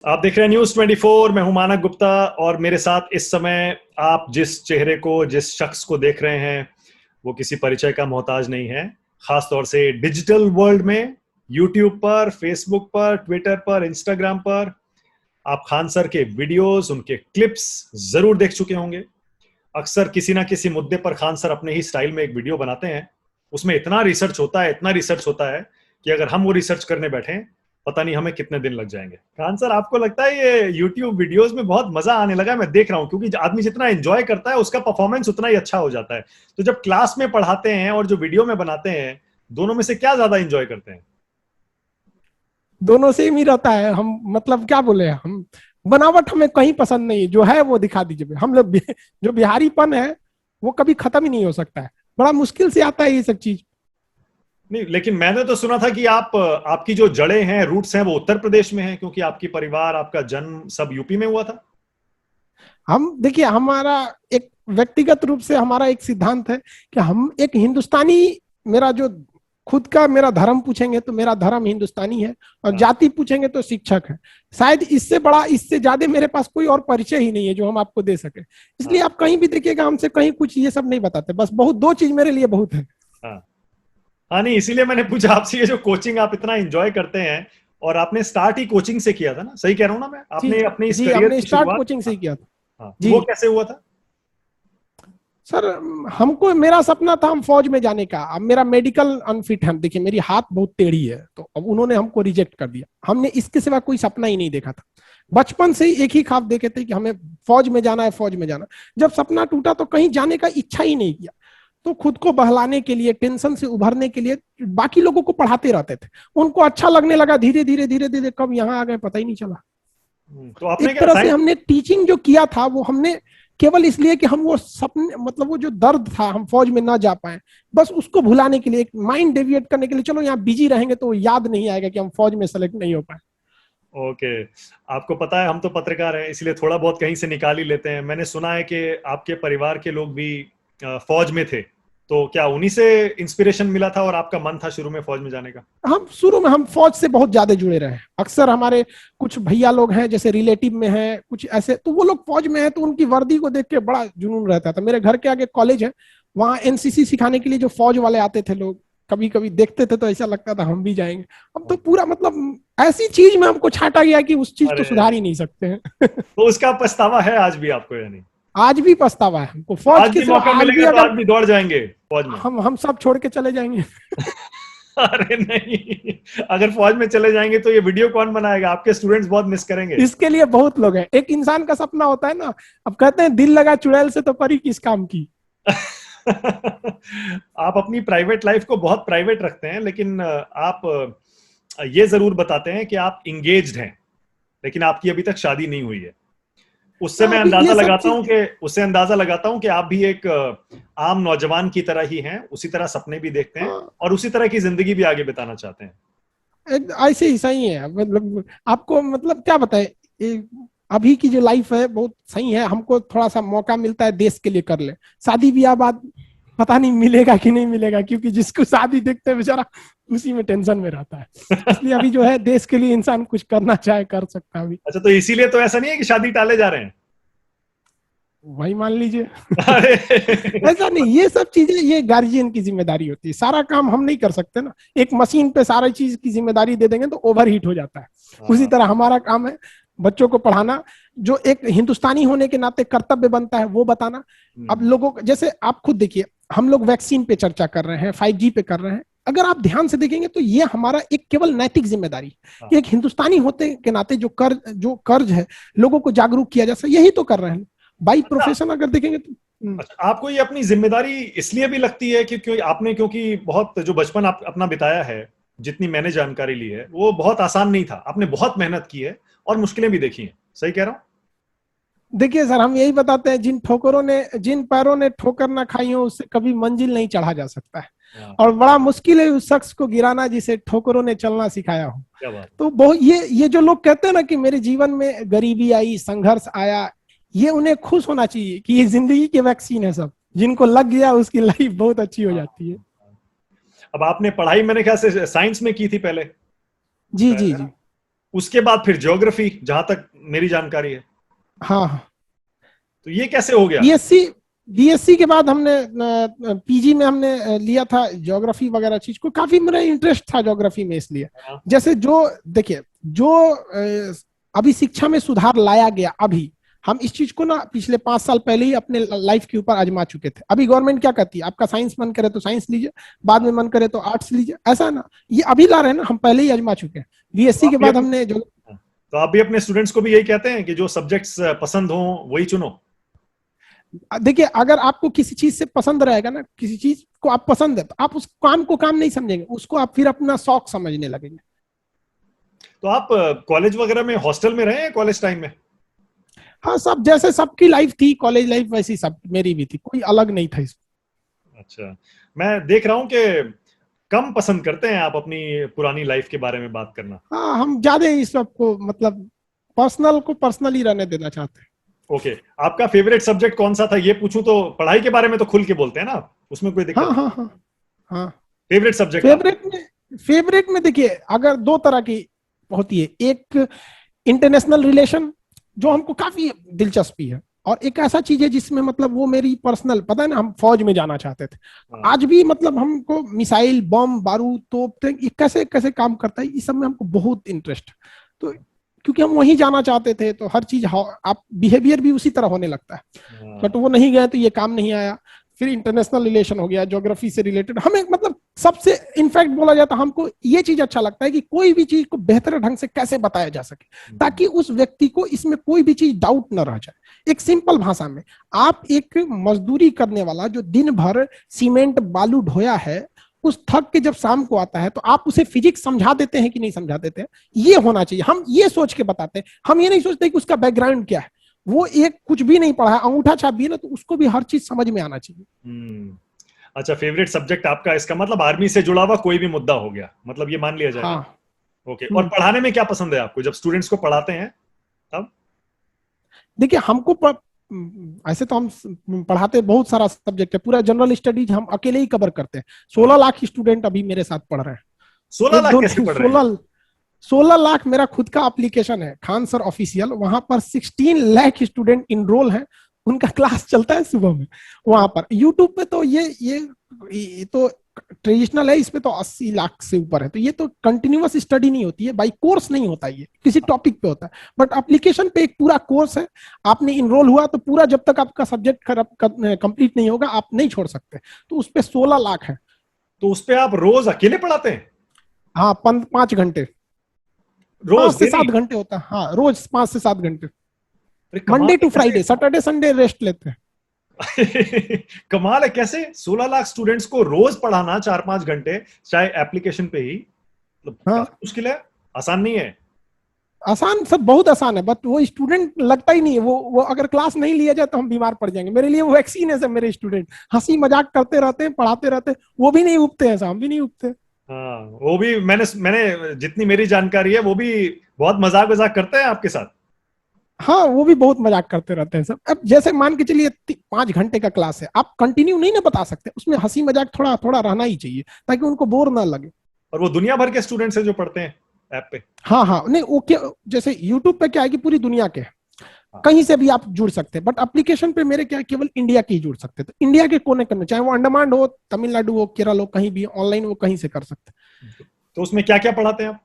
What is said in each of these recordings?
आप देख रहे हैं न्यूज 24। मैं हूं मानक गुप्ता और मेरे साथ इस समय आप जिस चेहरे को, जिस शख्स को देख रहे हैं वो किसी परिचय का मोहताज नहीं है। खास तौर से डिजिटल वर्ल्ड में यूट्यूब पर, फेसबुक पर, ट्विटर पर, इंस्टाग्राम पर आप खान सर के वीडियोस, उनके क्लिप्स जरूर देख चुके होंगे। अक्सर किसी ना किसी मुद्दे पर खान सर अपने ही स्टाइल में एक वीडियो बनाते हैं। उसमें इतना रिसर्च होता है, इतना रिसर्च होता है कि अगर हम वो रिसर्च करने बैठे पता नहीं हमें कितने दिन लग जाएंगे। खान सर, आपको लगता है ये यूट्यूब वीडियोस में बहुत मजा आने लगा है? मैं देख रहा हूं क्योंकि आदमी जितना एंजॉय करता है उसका परफॉर्मेंस उतना ही अच्छा हो जाता है। तो जब क्लास में पढ़ाते हैं और जो वीडियो में बनाते हैं, दोनों में से क्या ज्यादा एंजॉय करते हैं? दोनों सेम ही रहता है। हम मतलब क्या बोले, हम बनावट हमें कहीं पसंद नहीं, जो है वो दिखा दीजिए। हम लोग जो बिहारीपन है वो कभी खत्म ही नहीं हो सकता है, बड़ा मुश्किल से आता है ये सब चीज। नहीं, लेकिन मैंने तो सुना था कि आपकी जो जड़ें हैं, रूट्स हैं, वो उत्तर प्रदेश में हैं, क्योंकि आपकी परिवार, आपका जन्म सब यूपी में हुआ था। हम देखिए, हमारा एक व्यक्तिगत रूप से हमारा एक सिद्धांत है कि हम एक हिंदुस्तानी, मेरा जो खुद का मेरा धर्म पूछेंगे तो मेरा धर्म हिंदुस्तानी है, और हाँ। जाति पूछेंगे तो शिक्षक है। शायद इससे बड़ा, इससे ज्यादा मेरे पास कोई और परिचय ही नहीं है जो हम आपको दे सके। इसलिए हाँ। आप कहीं भी देखिएगा हमसे कहीं कुछ ये सब नहीं बताते। बस बहुत दो चीज मेरे लिए बहुत है। हाँ। हाँ, नहीं इसीलिए मैंने पूछा आपसे, ये जो कोचिंग आप इतना एंजॉय करते हैं, और आपने स्टार्ट ही कोचिंग से किया था ना? सही कह रहा हूं ना मैं? जी आपने अपनी इस जी, करियर हमने की स्टार्ट शुरुआत। कोचिंग से ही किया था। हाँ, तो जी वो कैसे हुआ था? सर, हमको मेरा सपना था हम फौज में जाने का। अब मेरा मेडिकल अनफिट है, देखिए मेरी हाथ बहुत टेढ़ी है, तो अब उन्होंने हमको रिजेक्ट कर दिया। हमने इसके सिवा कोई सपना ही नहीं देखा था। बचपन से ही एक ही ख्वाब देखे थे कि हमें फौज में जाना है, फौज में जाना। जब सपना टूटा तो कहीं जाने का इच्छा ही नहीं किया। तो खुद को बहलाने के लिए, टेंशन से उभरने के लिए बाकी लोगों को पढ़ाते रहते थे। उनको अच्छा लगने लगा, धीरे धीरे धीरे धीरे कब यहाँ आ गए पता ही नहीं चला। तो आपने एक क्या तरह से साइंस? हमने टीचिंग जो किया था वो हमने केवल इसलिए कि हम वो सपने, मतलब वो जो दर्द था हम फौज में ना जा पाए, बस उसको भुलाने के लिए, एक माइंड डेविएट करने के लिए। चलो यहाँ बिजी रहेंगे तो याद नहीं आएगा कि हम फौज में सेलेक्ट नहीं हो पाए। ओके। आपको पता है हम तो पत्रकार हैं, इसलिए थोड़ा बहुत कहीं से निकाल ही लेते हैं। मैंने सुना है कि आपके परिवार के लोग भी फौज में थे, तो क्या उन्हीं से इंस्पिरेशन मिला था और आपका मन था शुरू में फौज में जाने का? हम शुरू में हम फौज से बहुत ज्यादा जुड़े रहे। अक्सर हमारे कुछ भैया लोग हैं जैसे रिलेटिव में हैं कुछ ऐसे, तो वो लोग फौज में हैं, तो उनकी वर्दी को देख के बड़ा जुनून रहता था। मेरे घर के आगे कॉलेज है, वहाँ एनसीसी सिखाने के लिए जो फौज वाले आते थे लोग, कभी कभी देखते थे तो ऐसा लगता था हम भी जाएंगे। अब तो पूरा मतलब ऐसी चीज में हमको छाटा गया कि उस चीज को अरे, सुधार ही नहीं सकते हैं। तो उसका पछतावा है आज भी आपको, यानी? आज भी पछतावा है हमको तो फौज आज के भी सिवा। मौका आज भी मिलेगा तो अगर आज भी दौड़ जाएंगे फौज में? हम सब छोड़ के चले जाएंगे। अरे नहीं, अगर फौज में चले जाएंगे तो ये वीडियो कौन बनाएगा? आपके स्टूडेंट्स बहुत मिस करेंगे। इसके लिए बहुत लोग हैं। एक इंसान का सपना होता है ना, अब कहते हैं दिल लगा चुड़ैल से तो परी किस काम की। आप अपनी प्राइवेट लाइफ को बहुत प्राइवेट रखते हैं, लेकिन आप ये जरूर बताते हैं कि आप इंगेज्ड हैं, लेकिन आपकी अभी तक शादी नहीं हुई है। उससे मैं अभी अंदाजा ये सब लगाता हूं चीज, कि उससे अंदाजा लगाता हूं कि आप भी एक आम नौजवान की तरह ही हैं, उसी तरह सपने भी देखते हैं हाँ, और उसी तरह की जिंदगी भी आगे बिताना चाहते हैं। ऐसे ही सही है। मतलब आपको मतलब क्या बताए, अभी की जो लाइफ है बहुत सही है। हमको थोड़ा सा मौका मिलता है देश के लिए कर ले। शादी ब्याह बाद पता नहीं मिलेगा कि नहीं मिलेगा, क्योंकि जिसको शादी देखते हैं बेचारा उसी में टेंशन में रहता है। इसलिए अभी जो है देश के लिए इंसान कुछ करना चाहे कर सकता है अभी। अच्छा, तो इसीलिए तो ऐसा नहीं है कि शादी टाले जा रहे हैं? वही मान लीजिए। अरे ऐसा नहीं, ये सब चीजें ये गार्जियन की जिम्मेदारी होती है। सारा काम हम नहीं कर सकते ना। एक मशीन पे सारा चीज की जिम्मेदारी दे देंगे तो ओवर हीट हो जाता है। उसी हाँ। तरह हमारा काम है बच्चों को पढ़ाना, जो एक हिंदुस्तानी होने के नाते कर्तव्य बनता है वो बताना। अब लोगों जैसे आप खुद देखिए, हम लोग वैक्सीन पे चर्चा कर रहे हैं, 5G पे कर रहे हैं। अगर आप ध्यान से देखेंगे तो ये हमारा एक केवल नैतिक जिम्मेदारी है कि हाँ। एक हिंदुस्तानी होते के नाते जो कर्ज है लोगों को जागरूक किया जा सके, यही तो कर रहे हैं। बाई अच्छा। प्रोफेशन अगर देखेंगे तो अच्छा, आपको ये अपनी जिम्मेदारी इसलिए भी लगती है कि क्योंकि बहुत जो बचपन आप अपना बिताया है, जितनी मैंने जानकारी ली है, वो बहुत आसान नहीं था। आपने बहुत मेहनत की है और मुश्किलें भी देखी हैं। सही कह रहा हूं? देखिए सर, हम यही बताते हैं, जिन पैरों ने ठोकर ना खाई हो उससे कभी मंजिल नहीं चढ़ा जा सकता है। हाँ, और बड़ा मुश्किल है उस शख्स को गिराना जिसे ठोकरों ने चलना सिखाया हो। क्या बात है। तो बहुत ये जो लोग कहते हैं ना कि मेरे जीवन में गरीबी आई, संघर्ष आया, ये उन्हें खुश होना चाहिए कि ये जिंदगी के वैक्सीन है। सब जिनको लग गया उसकी लाइफ बहुत अच्छी हो हाँ, जाती है। अब आपने पढ़ाई मेरे ख्याल से साइंस में की थी पहले, जी शायद, जी है जी। ना? उसके बाद फिर ज्योग्राफी, जहां तक मेरी जानकारी है। हाँ हाँ। तो ये कैसे हो गया? बीएससी के बाद हमने पीजी में हमने लिया था ज्योग्राफी वगैरह चीज को, काफी मेरा इंटरेस्ट था ज्योग्राफी में, इसलिए हाँ। जैसे जो देखिए जो अभी शिक्षा में सुधार लाया गया, अभी हम इस चीज को ना पिछले 5 साल पहले ही अपने लाइफ के ऊपर आजमा चुके थे। अभी गवर्नमेंट क्या कहती है, आपका साइंस मन करे तो साइंस लीजिए, बाद में मन करे तो आर्ट्स लीजिए, ऐसा है ना, ये अभी ला रहे हैं ना, हम पहले ही आजमा चुके हैं। बीएससी के बाद हमने जो, तो आप भी अपने स्टूडेंट्स को भी यही कहते हैं कि जो सब्जेक्ट्स पसंद हो वही चुनो? देखिए अगर आपको किसी चीज से पसंद रहेगा ना, किसी चीज को आप पसंद है, तो आप उस काम को काम नहीं समझेंगे, उसको आप फिर अपना शौक समझने लगेंगे। तो आप कॉलेज वगैरह में हॉस्टल में रहे हैं कॉलेज टाइम में? हाँ, सब जैसे सबकी लाइफ थी कॉलेज लाइफ, वैसी सब मेरी भी थी, कोई अलग नहीं था इसमें। अच्छा, मैं देख रहा हूं कि कम पसंद करते हैं आप अपनी पुरानी लाइफ के बारे में बात करना। हाँ, हम ज्यादा इस सब को मतलब पर्सनल को पर्सनल ही रहने देना चाहते हैं। ओके, आपका फेवरेट सब्जेक्ट कौन सा था ये पूछूं तो? पढ़ाई के बारे में तो खुल के बोलते हैं ना, उसमें कोई दिक्कत? हाँ हाँ हाँ हाँ। Favourite subject? फेवरेट में देखिए अगर दो तरह की होती है, एक इंटरनेशनल रिलेशन जो हमको काफी दिलचस्पी है, और एक ऐसा चीज है जिसमें मतलब वो मेरी पर्सनल, पता है ना, हम फौज में जाना चाहते थे। आज भी मतलब हमको मिसाइल, बम, बारूद, तोप, ये कैसे कैसे काम करता है, इस सब में हमको बहुत इंटरेस्ट। तो क्योंकि हम वहीं जाना चाहते थे, तो हर चीज आप बिहेवियर भी उसी तरह होने लगता है। बट वो नहीं गए तो ये काम नहीं आया। फिर इंटरनेशनल रिलेशन हो गया, ज्योग्राफी से रिलेटेड हमें मतलब सबसे इनफैक्ट बोला जाता है, हमको ये चीज अच्छा लगता है कि कोई भी चीज को बेहतर ढंग से कैसे बताया जा सके, ताकि उस व्यक्ति को इसमें कोई भी चीज डाउट न रह जाए। एक सिंपल भाषा में, आप एक मजदूरी करने वाला जो दिन भर सीमेंट बालू ढोया है, उस थक के जब शाम को आता है तो आप उसे फिजिक्स समझा देते हैं कि नहीं समझा देते हैं, ये होना चाहिए। हम ये सोच के बताते हैं, हम ये नहीं सोचते कि उसका बैकग्राउंड क्या है, वो एक कुछ भी नहीं पढ़ा है, अंगूठा छाप भी है ना, तो उसको भी हर चीज समझ में आना चाहिए। अच्छा, फेवरेट सब्जेक्ट आपका, इसका मतलब आर्मी से जुड़ा हुआ कोई भी मुद्दा हो गया, मतलब ये मान लिया जाए? हाँ। ओके, और पढ़ाने में क्या पसंद है आपको जब स्टूडेंट्स को पढ़ाते हैं तब? देखिए हमको ऐसे तो हम पढ़ाते बहुत सारा सब्जेक्ट है, पूरा जनरल स्टडीज हम अकेले ही कवर करते हैं। 16 लाख स्टूडेंट अभी मेरे साथ पढ़ रहे हैं। 16 लाख कैसे पढ़ रहे हैं? 16 लाख मेरा खुद का एप्लीकेशन है, खान सर ऑफिशियल, वहां पर 16 लाख स्टूडेंट इनरोल हैं, उनका क्लास चलता है सुबह में वहां पर। यूट्यूब पे तो ये तो ट्रेडिशनल है, इस पे तो 80 लाख से ऊपर है। तो ये तो कंटिन्यूअस स्टडी नहीं होती है, बाई कोर्स नहीं होता, ये किसी टॉपिक पे होता है। बट एप्लीकेशन पे एक पूरा कोर्स है, आपने इनरोल हुआ तो पूरा जब तक आपका सब्जेक्ट कंप्लीट नहीं होगा आप नहीं छोड़ सकते। तो उस पे 16 लाख है। तो उस पे आप रोज अकेले पढ़ाते हैं? हाँ, 5 घंटे, रोज 5 से 7 घंटे होता है। हाँ, रोज 5 से 7 घंटे, कमाल मंडे टू है, फ्राइडे, सैटरडे संडे रेस्ट लेते हैं। कमाल है, कैसे 16 लाख स्टूडेंट्स को रोज पढ़ाना 4-5 घंटे, चाहे एप्लीकेशन पे ही, मतलब हाँ, मुश्किल है, आसान नहीं है। आसान सब बहुत आसान है, बट वो स्टूडेंट लगता ही नहीं है। वो अगर क्लास नहीं लिया जाए तो हम बीमार पड़ जाएंगे। मेरे लिए वो वैक्सीन है सब, मेरे स्टूडेंट हंसी मजाक करते रहते हैं, पढ़ाते रहते हैं, वो भी नहीं उगते हैं, हम भी नहीं उगते। हाँ, वो भी मैंने जितनी मेरी जानकारी है वो भी बहुत मजाक वजाक करते हैं आपके साथ। हाँ, वो भी बहुत मजाक करते रहते हैं सब। अब जैसे मान के चलिए 5 घंटे का क्लास है, आप कंटिन्यू नहीं ना बता सकते, उसमें हंसी मजाक थोड़ा थोड़ा रहना ही चाहिए ताकि उनको बोर ना लगे। और वो दुनिया भर के स्टूडेंट्स हैं जो पढ़ते हैं ऐप पे? हाँ हाँ, नहीं वो क्या, जैसे यूट्यूब पे क्या है कि पूरी दुनिया के कहीं से भी आप जुड़ सकते हैं, बट एप्लीकेशन पे मेरे क्या केवल इंडिया के ही जुड़ सकते हैं। तो इंडिया के कोने कोने, चाहे वो अंडमान हो, तमिलनाडु हो, केरल हो, कहीं भी ऑनलाइन वो कहीं से कर सकते हैं। तो उसमें क्या क्या पढ़ाते हैं आप?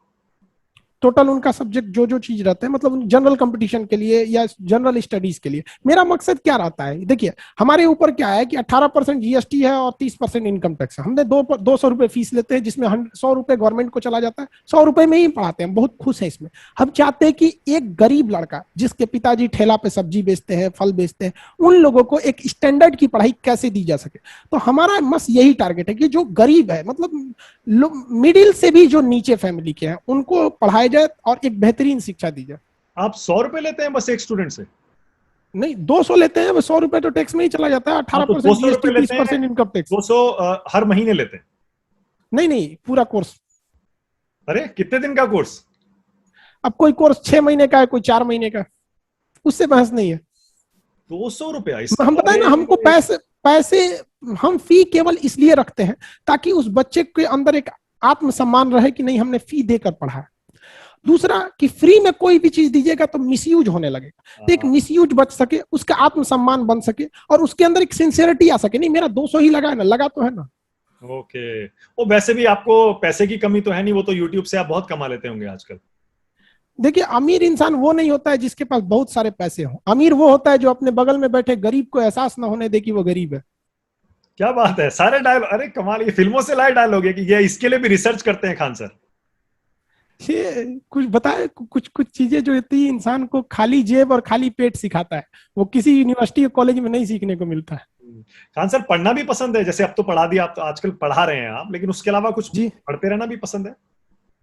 टोटल उनका सब्जेक्ट जो चीज रहता है, मतलब जनरल कंपटीशन के लिए या जनरल स्टडीज के लिए। मेरा मकसद क्या रहता है, देखिए हमारे ऊपर क्या है कि 18% जीएसटी है और 30% इनकम टैक्स है। हमने 200 रुपए फीस लेते हैं, जिसमें 100 रुपए गवर्नमेंट को चला जाता है, 100 रुपए में ही पढ़ाते हैं, बहुत खुश है इसमें। हम चाहते हैं कि एक गरीब लड़का जिसके पिताजी ठेला पे सब्जी बेचते हैं, फल बेचते हैं, उन लोगों को एक स्टैंडर्ड की पढ़ाई कैसे दी जा सके। तो हमारा बस यही टारगेट है कि जो गरीब है, मतलब मिडिल से भी जो नीचे फैमिली के हैं, उनको पढ़ाया जाए और एक बेहतरीन शिक्षा दी जाए। आप 100 रुपए लेते हैं बस एक स्टूडेंट से? नहीं, 200 लेते हैं। 100 रुपए तो टैक्स में ही चला जाता है, 18% जीएसटी, 30% इनकम टैक्स। 200 हर महीने लेते हैं? नहीं, पूरा कोर्स। अरे कितने दिन का कोर्स? अब कोई कोर्स 6 महीने का है, कोई 4 महीने का, उससे बहस नहीं है। 200 रुपया? हम बताए ना, हमको पैसे हम फी केवल इसलिए रखते हैं ताकि उस बच्चे के अंदर एक आत्मसम्मान रहे कि नहीं, हमने फी देकर पढ़ा। दूसरा कि फ्री में कोई भी चीज दीजिएगा तो मिसयूज होने लगेगा, तो एक मिसयूज बच सके, उसका आत्मसम्मान बन सके और उसके अंदर एक सिंसियरिटी आ सके, नहीं मेरा 200 ही लगा है ना, लगा तो है ना। ओके, वो वैसे भी आपको पैसे की कमी तो है नहीं, वो तो यूट्यूब से आप बहुत कमा लेते होंगे आजकल। देखिए अमीर इंसान वो नहीं होता है जिसके पास बहुत सारे पैसे हो, अमीर वो होता है जो अपने बगल में बैठे गरीब को एहसास ना होने दे कि वो गरीब है। क्या बात है, सारे डायलॉग, अरे कमाल, ये फिल्मों से लाए डायलॉग है कि ये इसके लिए भी रिसर्च करते हैं खान सर। ये कुछ बताए, कुछ कुछ चीजें जो होती है इंसान को खाली जेब और खाली पेट सिखाता है, वो किसी यूनिवर्सिटी या कॉलेज में नहीं सीखने को मिलता है। खान सर पढ़ना भी पसंद है, जैसे अब तो पढ़ा दिया, आप तो आजकल पढ़ा रहे हैं आप, लेकिन उसके अलावा कुछ जी पढ़ते रहना भी पसंद है?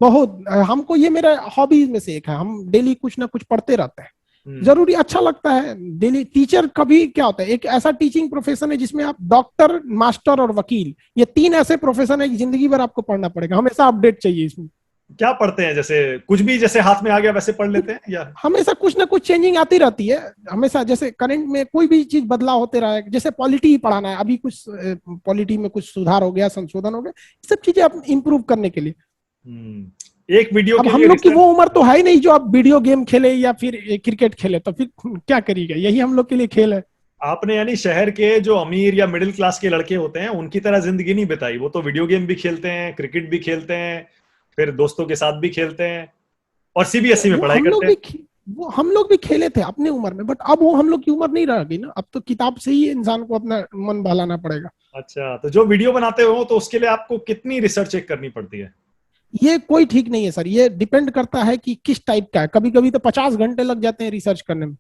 बहुत, हमको ये मेरा हॉबीज में से एक है, हम डेली कुछ ना कुछ पढ़ते रहते हैं, हम्म। जरूरी अच्छा लगता है डेली। टीचर कभी क्या होता है, एक ऐसा टीचिंग प्रोफेशन है जिसमें आप डॉक्टर, मास्टर और वकील, ये तीन ऐसे प्रोफेशन है कि जिंदगी भर आपको पढ़ना पड़ेगा, हमेशा अपडेट चाहिए इसमें। क्या पढ़ते हैं, जैसे कुछ भी जैसे हाथ में आ गया वैसे पढ़ लेते हैं या? हमेशा कुछ ना कुछ चेंजिंग आती रहती है, हमेशा जैसे करंट में कोई भी चीज बदलाव होते रहा है, जैसे पॉलिटी ही पढ़ाना है, अभी कुछ पॉलिटी में कुछ सुधार हो गया, संशोधन हो गया, सब चीजें आप इंप्रूव करने के लिए। एक वीडियो अब के हम लिए लोग की वो उम्र तो है ही नहीं जो आप वीडियो गेम खेले या फिर क्रिकेट खेले, तो फिर क्या करिएगा, यही हम लोग के लिए खेल है। आपने यानी शहर के जो अमीर या मिडिल क्लास के लड़के होते हैं उनकी तरह जिंदगी नहीं बिताई, वो तो वीडियो गेम भी खेलते हैं, क्रिकेट भी खेलते हैं, फिर दोस्तों के साथ भी खेलते हैं और सीबीएसई में वो पढ़ाई हम लोग करते हैं। भी वो हम लोग भी खेले थे अपने उम्र में, बट अब वो हम लोग की उम्र नहीं रह गई ना, अब तो किताब से ही इंसान को अपना मन बहलाना पड़ेगा। अच्छा, तो जो वीडियो बनाते हो तो उसके लिए आपको कितनी रिसर्च चेक करनी पड़ती है? ये कोई ठीक नहीं है सर, ये डिपेंड करता है कि किस टाइप का है, कभी कभी तो 50 घंटे लग जाते हैं रिसर्च करने में।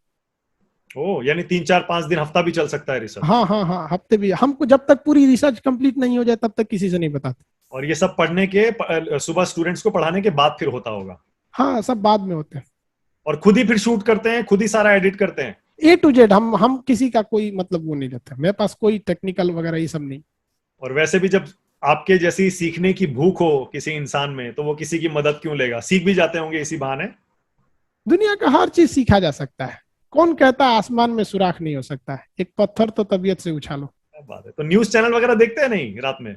ओ, यानी 3 4 5 दिन, हफ्ता भी चल सकता है रिसर्च? हाँ हाँ हाँ, हफ्ते भी, हमको जब तक पूरी रिसर्च कंप्लीट नहीं हो जाए तब तक किसी से नहीं बताते। और ये सब पढ़ने के सुबह स्टूडेंट्स को पढ़ाने के बाद फिर होता होगा? हाँ सब बाद में होते हैं। और खुद ही फिर शूट करते हैं, खुद ही सारा एडिट करते हैं? A to Z, हम किसी का कोई मतलब वो नहीं रहता, मेरे पास कोई टेक्निकल वगैरह ये सब नहीं। और वैसे भी जब आपके जैसी सीखने की भूख हो किसी इंसान में, तो वो किसी की मदद क्यों लेगा, सीख भी जाते होंगे इसी बहाने। दुनिया का हर चीज सीखा जा सकता है, कौन कहता है आसमान में सुराख नहीं हो सकता है, एक पत्थर तो तबीयत से उछालो। क्या बात है, तो न्यूज चैनल वगैरह देखते हैं नहीं रात में?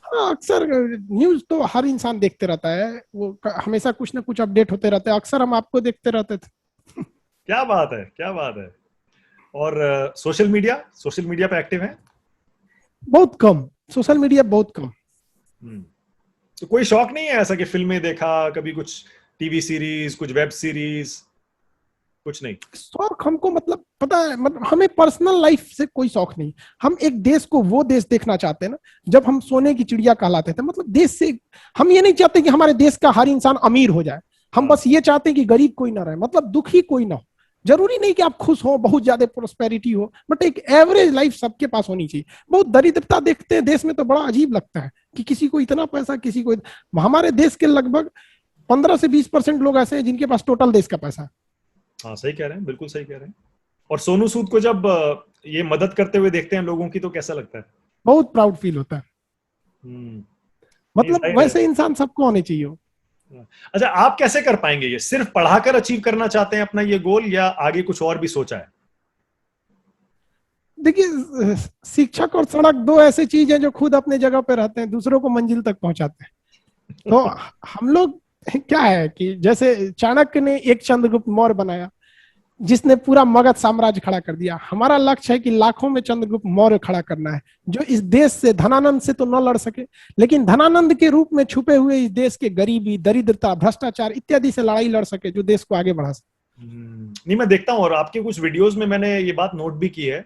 हाँ अक्सर न्यूज तो हर इंसान देखते रहता है, वो हमेशा कुछ ना कुछ अपडेट होते रहते हैं, अक्सर हम आपको देखते रहते थे। क्या बात है, क्या बात है। और सोशल मीडिया पे एक्टिव है? बहुत कम, सोशल मीडिया बहुत कम। तो कोई शौक नहीं है ऐसा कि फिल्में देखा कभी, कुछ टीवी सीरीज, कुछ वेब सीरीज, कुछ नहीं? शौक हमको मतलब पता है, मतलब हमें पर्सनल लाइफ से कोई शौक नहीं, हम एक देश को वो देश देखना चाहते हैं ना जब हम सोने की चिड़िया कहलाते थे, मतलब देश से हम ये नहीं चाहते कि हमारे देश का हर इंसान अमीर हो जाए, हम बस ये चाहते हैं कि गरीब कोई ना रहे, मतलब दुखी कोई ना हो। जरूरी नहीं कि आप खुश हो, बहुत ज्यादा प्रोस्पेरिटी हो, बट एक एवरेज लाइफ सबके पास होनी चाहिए। बहुत दरिद्रता देखते हैं देश में तो बड़ा अजीब लगता है कि किसी को इतना पैसा, किसी को हमारे देश के लगभग 15 से 20% लोग ऐसे हैं जिनके पास टोटल देश का पैसा है। हाँ सही कह रहे हैं, बिल्कुल सही कह रहे हैं। और सोनू सूद को जब ये मदद करते हुए देखते हैं लोगों की, तो कैसा लगता है? बहुत प्राउड फील होता है, नहीं, मतलब जाहिर है। वैसे इंसान सबको होने चाहिए। अच्छा, आप कैसे कर पाएंगे ये, सिर्फ पढ़ाकर अचीव करना चाहते हैं अपना ये गोल, या आगे कुछ और भी सोचा है? देखिए शिक्षक और सड़क दो ऐसी चीज है जो खुद अपने जगह पे रहते हैं, दूसरों को मंजिल तक पहुंचाते हैं। तो हम लोग क्या है कि जैसे चाणक्य ने एक चंद्रगुप्त मौर्य बनाया जिसने पूरा मगध साम्राज्य खड़ा कर दिया, हमारा लक्ष्य है कि लाखों में चंद्रगुप्त मौर्य खड़ा करना है जो इस देश से धनानंद से तो न लड़ सके, लेकिन धनानंद के रूप में छुपे हुए इस देश के गरीबी, दरिद्रता, भ्रष्टाचार इत्यादि से लड़ाई लड़ सके, जो देश को आगे बढ़ा सके। नहीं, मैं देखता हूँ और आपके कुछ वीडियोस में मैंने ये बात नोट भी की है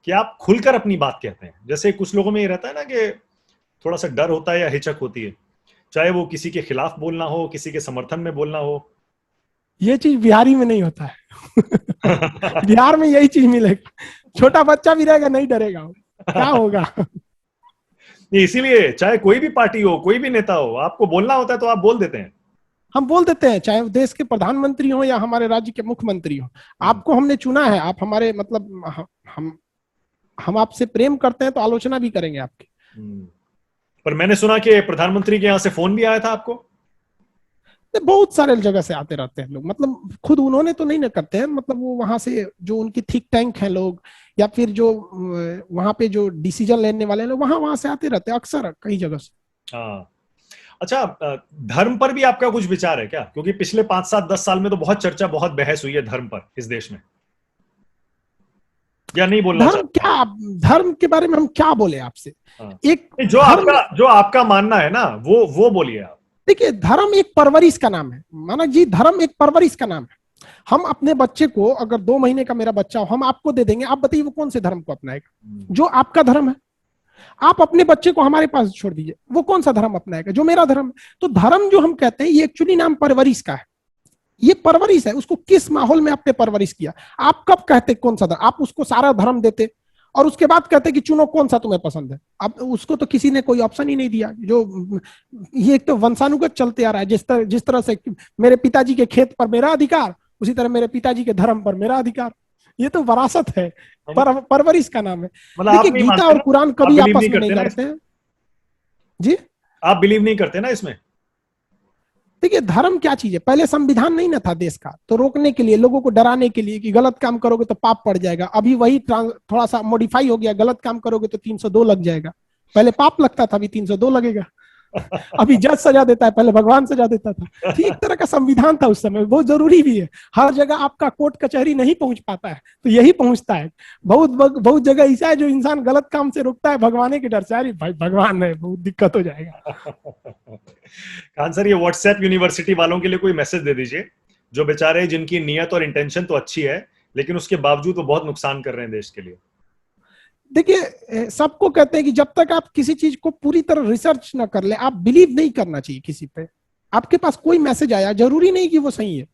कि आप खुलकर अपनी बात कहते हैं। जैसे कुछ लोगों में ये रहता है ना कि थोड़ा सा डर होता है या हिचक होती है, चाहे वो किसी के खिलाफ बोलना हो, किसी के समर्थन में बोलना हो। ये चीज बिहारी में नहीं होता है। बिहार में यही चीज मिलेगा, छोटा बच्चा भी रहेगा नहीं डरेगा, क्या होगा। इसीलिए चाहे कोई भी पार्टी हो, कोई भी नेता हो, आपको बोलना होता है तो आप बोल देते हैं। हम बोल देते हैं, चाहे देश के प्रधानमंत्री हो या हमारे राज्य के मुख्यमंत्री हो, आपको हमने चुना है, आप हमारे मतलब हम आपसे प्रेम करते हैं तो आलोचना भी करेंगे आपकी। पर मैंने सुना कि प्रधानमंत्री के यहाँ से फोन भी आया था आपको? बहुत सारे जगह से आते रहते हैं लोग, मतलब खुद उन्होंने तो नहीं ना करते हैं, मतलब वो वहां से जो उनकी थिंक टैंक है लोग, या फिर जो वहां पे जो डिसीजन लेने वाले लोग वहां वहां से आते रहते हैं अक्सर कई जगह से। हाँ। अच्छा, धर्म पर भी आपका कुछ विचार है क्या? क्योंकि पिछले 5-7-10 साल में तो बहुत चर्चा, बहुत बहस हुई है धर्म पर इस देश में, या नहीं बोलना धर्म चाहते आप? क्या, धर्म के बारे में हम क्या बोले आपसे? हाँ। एक जो धर्म, आपका मानना है ना, वो बोलिए आप। देखिए धर्म एक परवरिश का नाम है मानक जी, धर्म एक परवरिश का नाम है। हम अपने बच्चे को, अगर 2 महीने का मेरा बच्चा हो, हम आपको दे देंगे, आप बताइए वो कौन से धर्म को अपनाएगा? जो आपका धर्म है। आप अपने बच्चे को हमारे पास छोड़ दीजिए, वो कौन सा धर्म अपनाएगा? जो मेरा धर्म है। तो धर्म जो हम कहते हैं, ये एक्चुअली नाम परवरिश का है। ये परवरिश है, उसको किस माहौल में आपने परवरिश किया। आप कब कहते कौन सा धर्म, आप उसको सारा धर्म देते और उसके बाद कहते कि चुनो कौन सा तुम्हें पसंद है। अब उसको तो किसी ने कोई ऑप्शन ही नहीं दिया। जो ये एक तो वंशानुगत चलते आ रहा है, जिस तरह से मेरे पिताजी के खेत पर मेरा अधिकार, उसी तरह मेरे पिताजी के धर्म पर मेरा अधिकार। ये तो विरासत है, परवरिश का नाम है। मतलब आप देखिए नहीं गीता मानते और ना, कुरान आप कभी बिलीव आपस नहीं में नहीं करते ना लड़ते इसमें? हैं जी। आप बिलीव नहीं करते ना इसमें? देखिए धर्म क्या चीज है, पहले संविधान नहीं ना था देश का, तो रोकने के लिए, लोगों को डराने के लिए कि गलत काम करोगे तो पाप पड़ जाएगा। अभी वही थोड़ा सा मॉडिफाई हो गया, गलत काम करोगे तो 302 लग जाएगा। पहले पाप लगता था, अभी 302 लगेगा। अभी जज सजा देता है, पहले भगवान सजा देता था। तो एक तरह का संविधान था उस समय, बहुत जरूरी भी है। हर जगह आपका कोर्ट कचहरी नहीं पहुंच पाता है, तो यही पहुंचता है। बहुत बहुत जगह ऐसा है जो इंसान गलत काम से रुकता है भगवान के डर से, अरे भाई भगवान है, बहुत दिक्कत हो जाएगा। खान सर, ये व्हाट्सएप यूनिवर्सिटी वालों के लिए कोई मैसेज दे दीजिए, जो बेचारे, जिनकी नियत और इंटेंशन तो अच्छी है, लेकिन उसके बावजूद वो बहुत नुकसान कर रहे हैं देश के लिए। देखिए सबको कहते हैं कि जब तक आप किसी चीज को पूरी तरह रिसर्च ना कर ले, आप बिलीव नहीं करना चाहिए किसी पे। आपके पास कोई मैसेज आया, जरूरी नहीं कि वो सही है।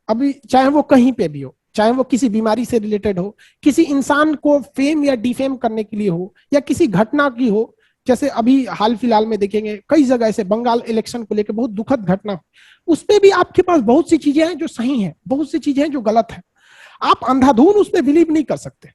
अभी चाहे वो कहीं पे भी हो, चाहे वो किसी बीमारी से रिलेटेड हो, किसी इंसान को फेम या डिफेम करने के लिए हो, या किसी घटना की हो। जैसे अभी हाल फिलहाल में देखेंगे कई जगह ऐसे बंगाल इलेक्शन को लेकर बहुत दुखद घटना, उस पर भी आपके पास बहुत सी चीजें हैं जो सही हैं, बहुत सी चीजें हैं जो गलत है। आप अंधाधुन उस पर बिलीव नहीं कर सकते,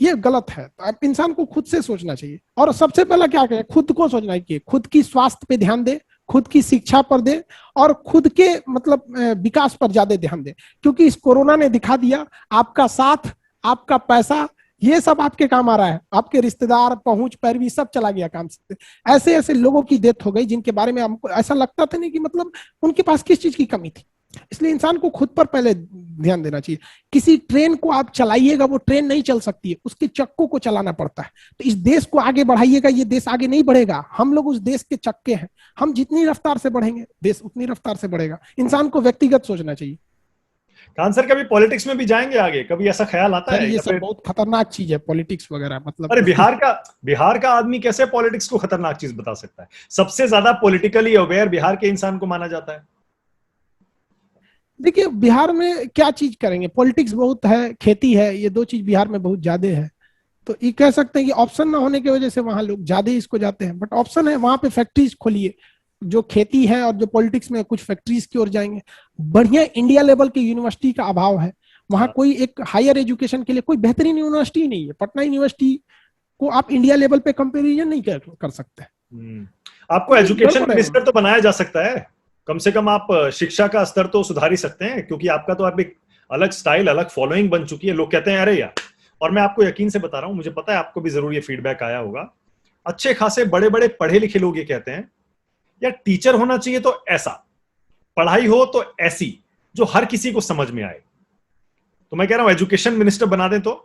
ये गलत है। तो आप इंसान को खुद से सोचना चाहिए, और सबसे पहला क्या करें, खुद को सोचना चाहिए, खुद की स्वास्थ्य पे ध्यान दे, खुद की शिक्षा पर दे, और खुद के मतलब विकास पर ज्यादा ध्यान दे। क्योंकि इस कोरोना ने दिखा दिया, आपका साथ, आपका पैसा, ये सब आपके काम आ रहा है। आपके रिश्तेदार, पहुंच, पैरवी सब चला गया काम से। ऐसे ऐसे लोगों की डेथ हो गई जिनके बारे में हमको ऐसा लगता था नहीं कि मतलब उनके पास किस चीज की कमी थी। इसलिए इंसान को खुद पर पहले ध्यान देना चाहिए। किसी ट्रेन को आप चलाइएगा, वो ट्रेन नहीं चल सकती है, उसके चक्कों को चलाना पड़ता है। तो इस देश को आगे बढ़ाइएगा, ये देश आगे नहीं बढ़ेगा। हम लोग उस देश के चक्के हैं, हम जितनी रफ्तार से बढ़ेंगे देश उतनी रफ्तार से बढ़ेगा। इंसान को व्यक्तिगत सोचना चाहिए। खान सर, कभी पॉलिटिक्स में भी जाएंगे आगे? कभी ऐसा ख्याल आता सर है, ये या सब फिर? बहुत खतरनाक चीज है, पॉलिटिक्स वगैरह मतलब। अरे, बिहार का आदमी कैसे पॉलिटिक्स को खतरनाक चीज बता सकता है? सबसे ज्यादा पॉलिटिकली अवेयर बिहार के इंसान को माना जाता है। देखिए बिहार में क्या चीज करेंगे, पॉलिटिक्स बहुत है, खेती है, ये दो चीज बिहार में बहुत ज्यादा है। तो ये कह सकते हैं कि ऑप्शन ना होने की वजह से वहां लोग ज्यादा इसको जाते हैं। बट ऑप्शन है, वहां पे फैक्ट्रीज खोलिए, जो खेती है और जो पॉलिटिक्स में कुछ फैक्ट्रीज की ओर जाएंगे। बढ़िया इंडिया लेवल की यूनिवर्सिटी का अभाव है वहां। कोई एक हायर एजुकेशन के लिए कोई बेहतरीन यूनिवर्सिटी नहीं है। पटना यूनिवर्सिटी को आप इंडिया लेवल पे कंपेरिजन नहीं कर सकते। आपको एजुकेशन गड़बड़ है मिनिस्टर तो बनाया जा सकता है, कम से कम आप शिक्षा का स्तर तो सुधार ही सकते हैं, क्योंकि आपका तो आप एक अलग स्टाइल, अलग फॉलोइंग बन चुकी है। लोग कहते हैं, अरे यार, और मैं आपको यकीन से बता रहा हूं, मुझे पता है आपको भी जरूर ये फीडबैक आया होगा, अच्छे खासे बड़े बड़े पढ़े लिखे लोग ये कहते हैं, यार टीचर होना चाहिए तो ऐसा, पढ़ाई हो तो ऐसी, जो हर किसी को समझ में आए। तो मैं कह रहा हूं एजुकेशन मिनिस्टर बना दें तो।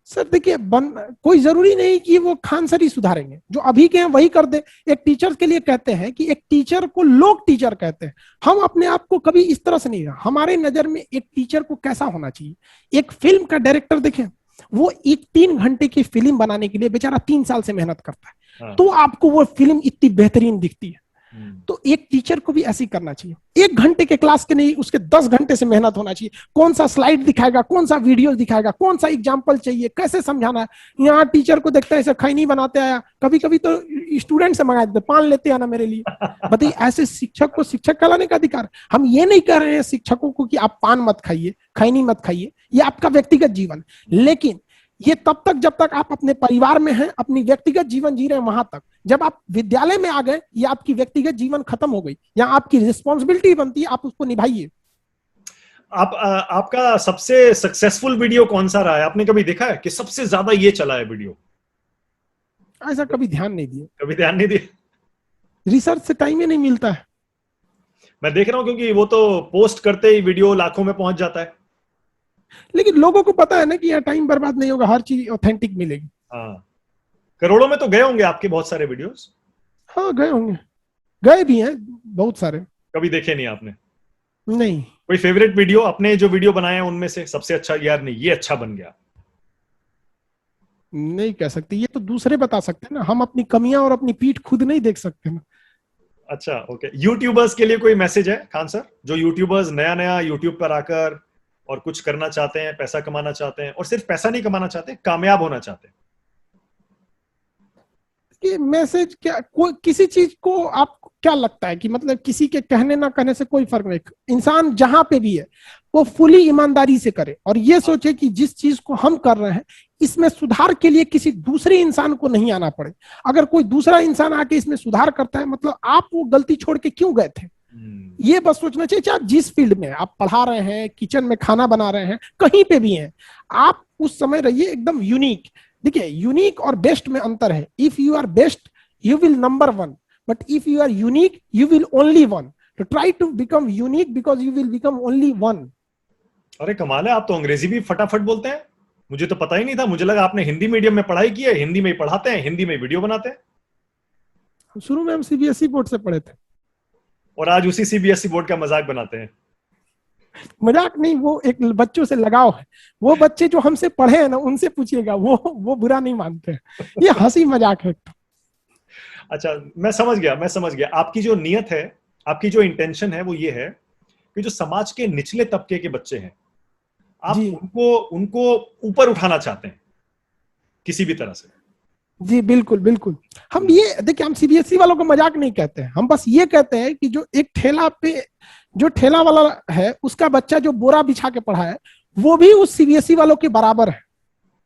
सर देखिए कोई जरूरी नहीं कि वो खान सर ही सुधारेंगे, जो अभी के हैं वही कर दे। एक टीचर के लिए कहते हैं कि एक टीचर को लोग टीचर कहते हैं। हम अपने आप को कभी इस तरह से नहीं, हमारे नजर में एक टीचर को कैसा होना चाहिए। एक फिल्म का डायरेक्टर देखें, वो एक 3 घंटे की फिल्म बनाने के लिए बेचारा 3 साल से मेहनत करता है, तो आपको वो फिल्म इतनी बेहतरीन दिखती है। तो एक टीचर को भी ऐसी करना चाहिए। 1 घंटे के क्लास के नहीं, उसके 10 घंटे से मेहनत होना चाहिए। कौन सा स्लाइड दिखाएगा, कौन सा वीडियो दिखाएगा, कौन सा एग्जाम्पल चाहिए, कैसे समझाना है। यहाँ टीचर को देखता है ऐसे खैनी बनाते आया, कभी कभी तो स्टूडेंट से मंगा देते, पान लेते आना मेरे लिए। बताइए, ऐसे शिक्षक को शिक्षक कहलाने का अधिकार। हम ये नहीं कह रहे हैं शिक्षकों को कि आप पान मत खाइए, खैनी मत खाइए, ये आपका व्यक्तिगत जीवन। लेकिन ये तब तक जब तक आप अपने परिवार में हैं, अपनी व्यक्तिगत जीवन जी रहे हैं, वहां तक। जब आप विद्यालय में आ गए, ये आपकी व्यक्तिगत जीवन खत्म हो गई। यहाँ आपकी रिस्पॉन्सिबिलिटी बनती है, आप उसको निभाइए। आपका सबसे सक्सेसफुल वीडियो कौन सा रहा है? आपने कभी देखा है कि सबसे ज्यादा ये चला है वीडियो? ऐसा कभी ध्यान नहीं दिए। कभी ध्यान नहीं दिया? रिसर्च से टाइम ही नहीं मिलता है। मैं देख रहा हूँ क्योंकि वो तो पोस्ट करते ही वीडियो लाखों में पहुंच जाता है। लेकिन लोगों को पता है ना कि यहाँ टाइम बर्बाद नहीं होगा, हर चीज ऑथेंटिक मिलेगी। हाँ, करोड़ों में तो गए होंगे आपके बहुत सारे वीडियोस। हाँ गए होंगे, गए भी हैं बहुत सारे। कभी देखे नहीं आपने? नहीं। कोई फेवरेट वीडियो, अपने जो वीडियो बनाए हैं उनमें से सबसे अच्छा, यार नहीं ये अच्छा बन गया? नहीं कह सकते, ये तो दूसरे बता सकते हैं ना, हम अपनी कमियां और अपनी पीठ खुद नहीं देख सकते ना। अच्छा, ओके। यूट्यूबर्स के लिए कोई मैसेज है खान सर? जो यूट्यूबर्स नया नया यूट्यूब पर आकर और कुछ करना चाहते हैं, पैसा कमाना चाहते हैं, और सिर्फ पैसा नहीं कमाना चाहते, कामयाब होना चाहते हैं। कि मैसेज क्या, कोई किसी चीज को आपको क्या लगता है कि मतलब किसी के कहने ना कहने से कोई फर्क नहीं, इंसान जहां पे भी है वो फुली ईमानदारी से करे और ये सोचे कि जिस चीज को हम कर रहे हैं इसमें सुधार के लिए किसी दूसरे इंसान को नहीं आना पड़े। अगर कोई दूसरा इंसान आके इसमें सुधार करता है मतलब आप वो गलती छोड़ के क्यों गए थे, ये बस सोचना चाहिए। चाहे जिस फील्ड में आप पढ़ा रहे हैं, किचन में खाना बना रहे हैं, कहीं पे भी हैं, आप उस समय रहिए एकदम यूनिक। देखिए यूनिक और बेस्ट में अंतर है। If you are best you will number one, but if you are unique you will only one. तो try to become unique because you will become only one. अरे कमाल है, आप तो अंग्रेजी भी फटाफट बोलते हैं। मुझे तो पता ही नहीं था, मुझे लगा आपने हिंदी मीडियम में पढ़ाई की है, हिंदी में ही पढ़ाते हैं, हिंदी में वीडियो बनाते हैं। शुरू में हम सीबीएसई बोर्ड से पढ़े थे और आज उसी सीबीएसई बोर्ड का मजाक बनाते हैं। मजाक नहीं, वो एक बच्चों से लगाव है। वो बच्चे जो हमसे पढ़े हैं ना उनसे पूछिएगा, वो बुरा नहीं मानते हैं, ये हंसी मजाक है। अच्छा, मैं समझ गया आपकी जो नियत है, आपकी जो इंटेंशन है वो ये है कि जो समाज के निचले तबके के बच्चे हैं आप उनको ऊपर उठाना चाहते हैं किसी भी तरह से। जी बिल्कुल बिल्कुल। हम ये देखिए, हम सीबीएसई वालों को मजाक नहीं कहते हैं, हम बस ये कहते हैं कि जो एक ठेला पे जो ठेला वाला है उसका बच्चा जो बोरा बिछा के पढ़ा है वो भी उस सीबीएसई वालों के बराबर है।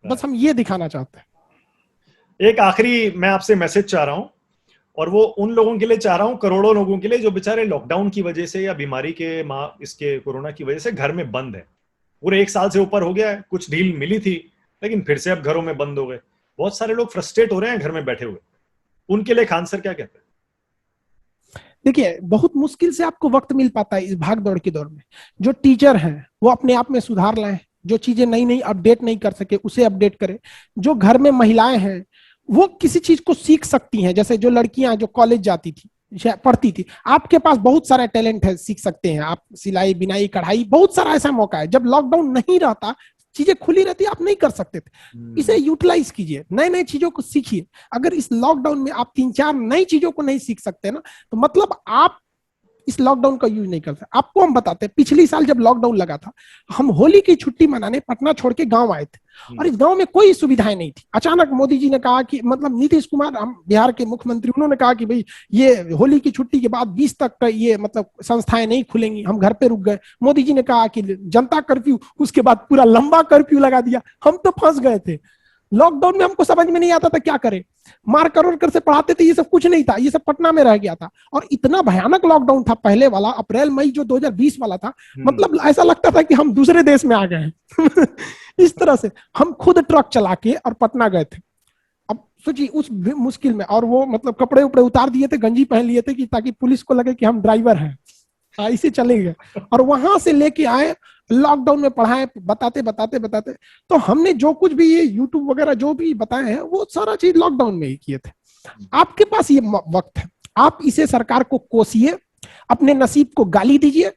बस हम ये दिखाना चाहते हैं। एक आखिरी मैं आपसे मैसेज चाह रहा हूं, और वो उन लोगों के लिए चाह रहा हूं, करोड़ों लोगों के लिए जो बेचारे लॉकडाउन की वजह से या बीमारी के इसके कोरोना की वजह से घर में बंद है। पूरे 1 साल से ऊपर हो गया है, कुछ ढील मिली थी लेकिन फिर से अब घरों में बंद हो गए। बहुत सारे लोग फ्रस्ट्रेट हो रहे हैं घर में बैठे हुए। उनके लिए खान सर क्या कहते हैं? देखिए बहुत मुश्किल से आपको वक्त मिल पाता है इस भाग दौड़ के दौर में। जो टीचर हैं वो अपने आप में सुधार लाएं, जो चीजें नई नई अपडेट नहीं कर सके उसे अपडेट करें। जो घर में महिलाएं हैं वो किसी चीज को सीख सकती हैं, जैसे जो लड़कियां जो कॉलेज जाती थी पढ़ती थी, आपके पास बहुत सारा टैलेंट है, सीख सकते हैं आप, सिलाई बिनाई कढ़ाई, बहुत सारा ऐसा मौका है। जब लॉकडाउन नहीं रहता, चीजें खुली रहती, आप नहीं कर सकते थे, इसे यूटिलाइज कीजिए, नए नए चीजों को सीखिए। अगर इस लॉकडाउन में आप 3-4 नई चीजों को नहीं सीख सकते ना तो मतलब आप इस लॉकडाउन का यूज नहीं करते। आपको हम बताते हैं, पिछली साल जब लॉकडाउन लगा था हम होली की छुट्टी मनाने पटना छोड़ के गांव आए थे और इस गांव में कोई सुविधाएं नहीं थी। अचानक मोदी जी ने कहा कि मतलब नीतीश कुमार, हम बिहार के मुख्यमंत्री, उन्होंने कहा कि भाई ये होली की छुट्टी के बाद 20 तक का ये मतलब संस्थाएं नहीं खुलेंगी, हम घर पे रुक गए। मोदी जी ने कहा कि जनता कर्फ्यू, उसके बाद पूरा लंबा कर्फ्यू लगा दिया। हम तो फंस गए थे लॉकडाउन में, हमको समझ में नहीं आता था क्या करें। मार कर से पढ़ाते थे, ये सब कुछ नहीं था, ये सब पटना में रह गया था। और इतना भयानक लॉकडाउन था पहले वाला, अप्रैल मई जो 2020 वाला था, मतलब ऐसा लगता था कि हम दूसरे देश में आ गए हैं। इस तरह से हम खुद ट्रक चला के और पटना गए थे। अब सोचिए उस मुश्किल में, और वो मतलब कपड़े उपड़े उतार दिए थे, गंजी पहन लिए थे कि ताकि पुलिस को लगे कि हम ड्राइवर हैं, इसे चले गए। और वहां से लेके आए, लॉकडाउन में पढ़ाए, बताते बताते बताते। तो हमने जो कुछ भी ये यूट्यूब वगैरह जो भी बताए हैं वो सारा चीज लॉकडाउन में ही किए थे। आपके पास ये वक्त है, आप इसे सरकार को कोसिए, अपने नसीब को गाली दीजिए,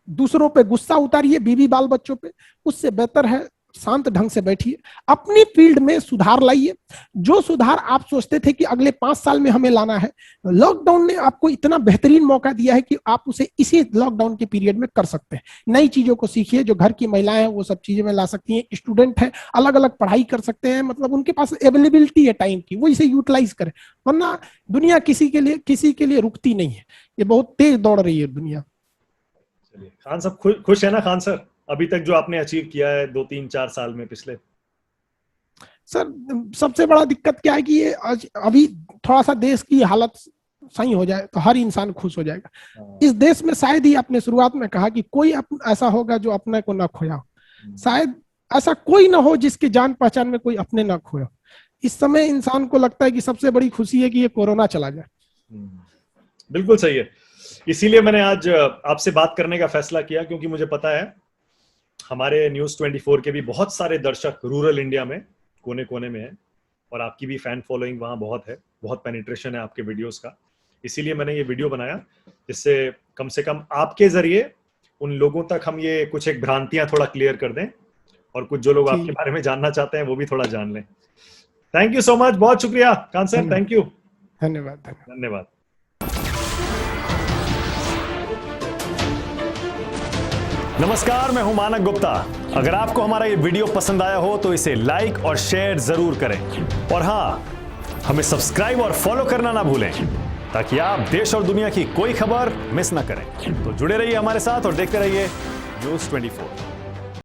दूसरों पे गुस्सा उतारिए, बीवी बाल बच्चों पे। उससे बेहतर है शांत ढंग से बैठिए, अपनी फील्ड में सुधार लाइए। जो सुधार आप सोचते थे कि अगले 5 साल में हमें लाना है, लॉकडाउन ने आपको इतना बेहतरीन मौका दिया है कि आप उसे इसी लॉकडाउन के पीरियड में कर सकते हैं। नई चीजों को सीखिए, जो घर की महिलाएं हैं वो सब चीजें में ला सकती हैं, स्टूडेंट है अलग अलग पढ़ाई कर सकते हैं, मतलब उनके पास अवेलेबिलिटी है टाइम की, वो इसे यूटिलाइज करें। वरना दुनिया किसी के लिए रुकती नहीं है, ये बहुत तेज दौड़ रही है दुनिया। चलिए खान साहब, खुश है ना खान सर अभी तक जो आपने अचीव किया है 2-3-4 साल में पिछले? सर सबसे बड़ा दिक्कत क्या है कि ये अभी थोड़ा सा देश की हालत सही हो जाए तो हर इंसान खुश हो जाएगा। इस देश में शायद ही आपने शुरुआत में कहा कि कोई ऐसा होगा जो अपने को ना खोया हो, शायद ऐसा कोई ना हो जिसके जान पहचान में कोई अपने ना खोया। इस समय इंसान को लगता है कि सबसे बड़ी खुशी है कि ये कोरोना चला जाए। बिल्कुल सही है। इसीलिए मैंने आज आपसे बात करने का फैसला किया, क्योंकि मुझे पता है हमारे न्यूज़ 24 के भी बहुत सारे दर्शक रूरल इंडिया में कोने कोने में हैं, और आपकी भी फैन फॉलोइंग वहाँ बहुत है, बहुत पेनिट्रेशन है आपके वीडियोस का। इसीलिए मैंने ये वीडियो बनाया, जिससे कम से कम आपके जरिए उन लोगों तक हम ये कुछ एक भ्रांतियां थोड़ा क्लियर कर दें, और कुछ जो लोग आपके बारे में जानना चाहते हैं वो भी थोड़ा जान लें। थैंक यू सो मच, बहुत शुक्रिया कान सर, थैंक यू। धन्यवाद। धन्यवाद। नमस्कार, मैं हूं मानक गुप्ता। अगर आपको हमारा ये वीडियो पसंद आया हो तो इसे लाइक और शेयर जरूर करें, और हाँ, हमें सब्सक्राइब और फॉलो करना ना भूलें, ताकि आप देश और दुनिया की कोई खबर मिस ना करें। तो जुड़े रहिए हमारे साथ और देखते रहिए न्यूज़ 24।